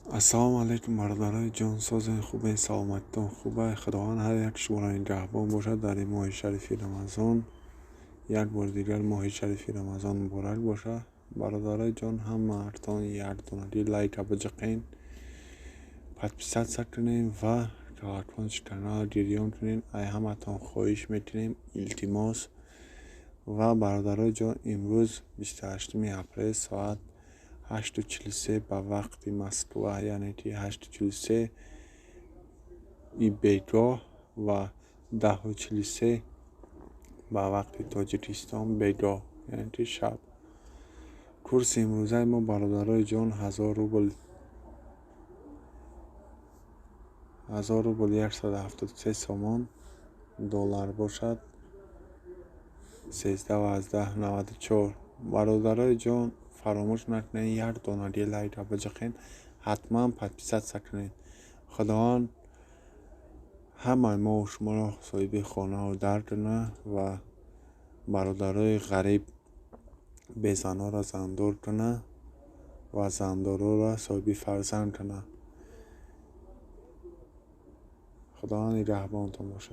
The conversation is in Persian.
السلام علیکم برادرای جانساز خوبه، سلامتتون خوبه. خداوند هر یک شما را نگهبان باشد در این ماه شریفی رمضان. یک بار دیگر ماه شریفی رمضان مبارک باشه. برادرای جان هم مردان یردانری لایک بجقین پدپیست سکنین و کارکنش کانال جریان کنین. ای همتان خواهش میکنیم، التماس. و برادرای جان امروز 28 اپریل ساعت 8:43 به وقت مسکو، یعنی که 8:43 بیگاه و 10:43 به وقت تاجیکستان بیگاه، یعنی که شب. کورس امروزه ما برادرای جان 1000 روبل 173 سومان دلار باشد، 13 و 18.94. برادرای جان فراموش نکنین یک دانه لایک بجقین، حتما پدپیست سکنین. خداوند همه ما و شما را صاحب خانه و در کنه و برادرای غریب بیزنا را زندور کنه و زندارا را صاحب فرزند کنه. خداوند نگهبانتون باشه.